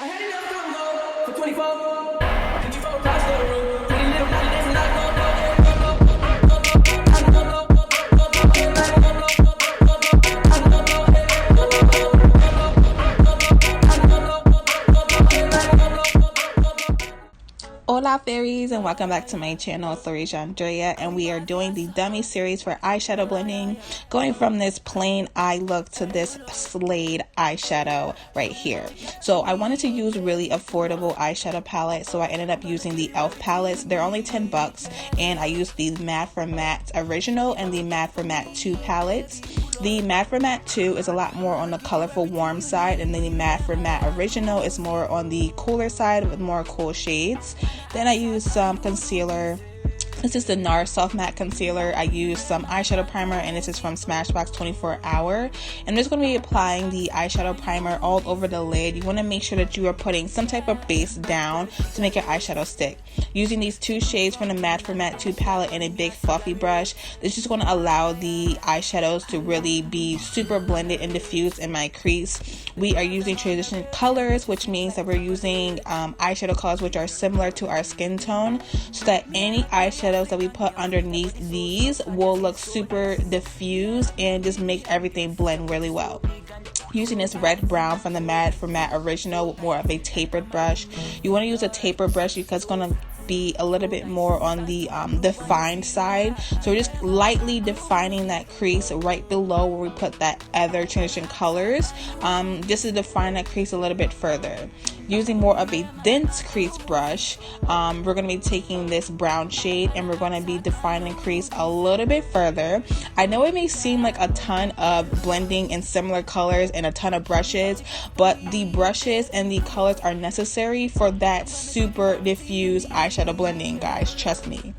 I had enough combo for 24. 54 across the room. Pretty little body dancing like go, go, go, go, go, go, go, go, go, go, go, go, Hola fairies, and welcome back to my channel. It's Laurasia, and we are doing the dummy series for eyeshadow blending, going from this plain eye look to this Slade eyeshadow right here. So I wanted to use really affordable eyeshadow palette, so I ended up using the e.l.f. palettes. They're only 10 bucks, and I used the Matte for Matte Original and the Matte for Matte 2 palettes. The Matte for Matte 2 is a lot more on the colorful warm side, and then the Matte for Matte Original is more on the cooler side with more cool shades. Then I used some concealer. This is the Nars Soft Matte Concealer. I used some eyeshadow primer, and this is from Smashbox 24 Hour. And I'm just going to be applying the eyeshadow primer all over the lid. You want to make sure that you are putting some type of base down to make your eyeshadow stick. Using these two shades from the Matte for Matte 2 palette and a big fluffy brush, this is just going to allow the eyeshadows to really be super blended and diffused in my crease. We are using transition colors, which means that we're using eyeshadow colors which are similar to our skin tone, so that any eyeshadow that we put underneath these will look super diffused and just make everything blend really well. Using this red brown from the Matte for Matte Original with more of a tapered brush. You want to use a tapered brush because it's going to be a little bit more on the defined side, so we're just lightly defining that crease right below where we put that other transition colors, just to define that crease a little bit further. Using more of a dense crease brush, we're going to be taking this brown shade and we're going to be defining crease a little bit further. I know it may seem like a ton of blending in similar colors and a ton of brushes, but the brushes and the colors are necessary for that super diffuse eyeshadow blending, guys, trust me.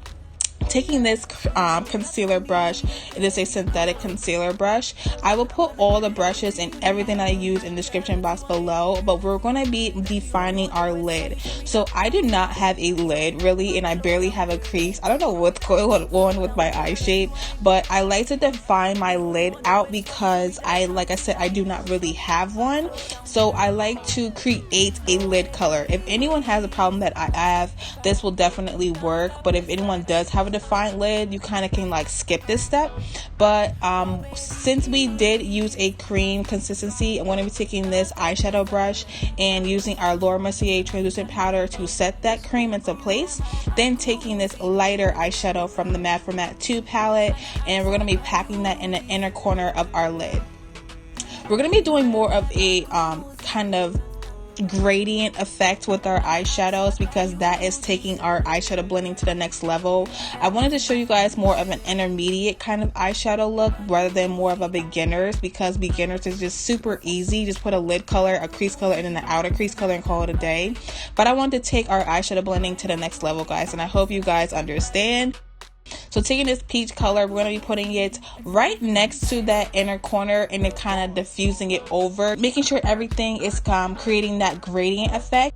Taking this concealer brush, it is a synthetic concealer brush. I will put all the brushes and everything I use in the description box below, but we're going to be defining our lid. So I do not have a lid really, and I barely have a crease. I don't know what's going on with my eye shape, but I like to define my lid out because like I said, I do not really have one. So I like to create a lid color. If anyone has a problem that I have, this will definitely work, but if anyone does have a defined lid, you kind of can like skip this step. But since we did use a cream consistency, I'm going to be taking this eyeshadow brush and using our Mercier translucent powder to set that cream into place, then taking this lighter eyeshadow from the Matte for Matte 2 palette, and we're going to be packing that in the inner corner of our lid. We're going to be doing more of a kind of gradient effect with our eyeshadows because that is taking our eyeshadow blending to the next level. I wanted to show you guys more of an intermediate kind of eyeshadow look rather than more of a beginner's, because beginners is just super easy. Just put a lid color, a crease color, and then the outer crease color and call it a day. But I wanted to take our eyeshadow blending to the next level, guys, and I hope you guys understand. So taking this peach color, we're going to be putting it right next to that inner corner and then kind of diffusing it over, making sure everything is creating that gradient effect.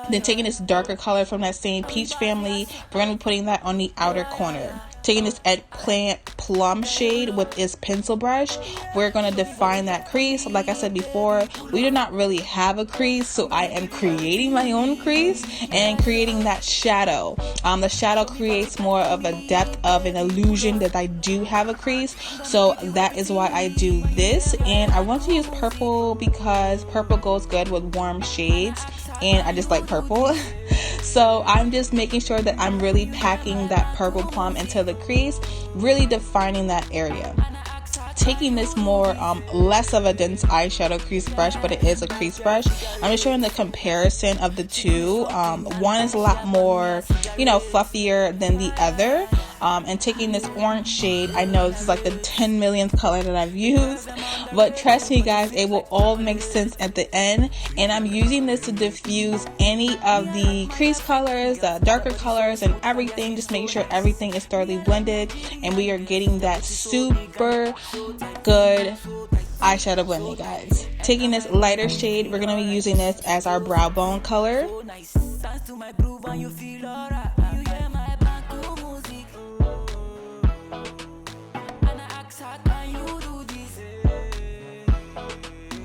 Then taking this darker color from that same peach family, we're going to be putting that on the outer corner. Taking this Eggplant Plum shade with this pencil brush, we're going to define that crease. Like I said before, we do not really have a crease, so I am creating my own crease and creating that shadow. The shadow creates more of a depth of an illusion that I do have a crease, so that is why I do this. And I want to use purple because purple goes good with warm shades, and I just like purple. So I'm just making sure that I'm really packing that purple plum into the crease, really defining that area. Taking this more less of a dense eyeshadow crease brush, but it is a crease brush. I'm just showing the comparison of the two. One is a lot more, you know, fluffier than the other. And taking this orange shade, I know this is like the 10 millionth color that I've used, but trust me guys, it will all make sense at the end. And I'm using this to diffuse any of the crease colors, the darker colors, and everything, just making sure everything is thoroughly blended and we are getting that super good eyeshadow blending, guys. Taking this lighter shade, we're going to be using this as our brow bone color.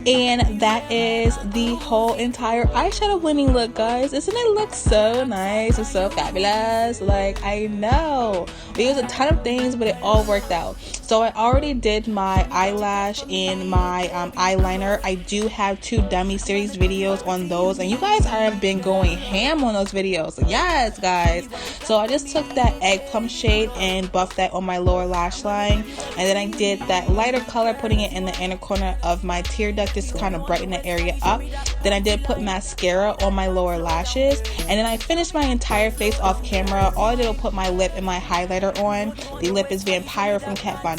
And that is the whole entire eyeshadow blending look, guys. Isn't it look so nice and so fabulous? Like, I know we used a ton of things, but it all worked out. So I already did my eyelash and my eyeliner. I do have 2 dummy series videos on those, and you guys have been going ham on those videos. Yes, guys. So I just took that egg plum shade and buffed that on my lower lash line, and then I did that lighter color, putting it in the inner corner of my tear duct just to kind of brighten the area up. Then I did put mascara on my lower lashes, and then I finished my entire face off camera. All I did was put my lip and my highlighter on. The lip is Vampira from KatVonD,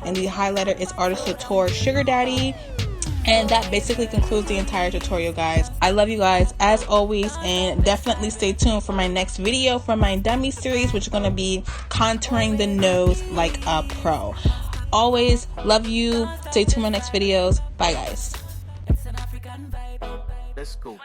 and the highlighter is Artist Couture Sugar Daddy. And that basically concludes the entire tutorial, guys. I love you guys as always, and definitely stay tuned for my next video from my dummy series, which is going to be contouring the nose like a pro. Always love you. Stay tuned for my next videos. Bye, guys. Let's go.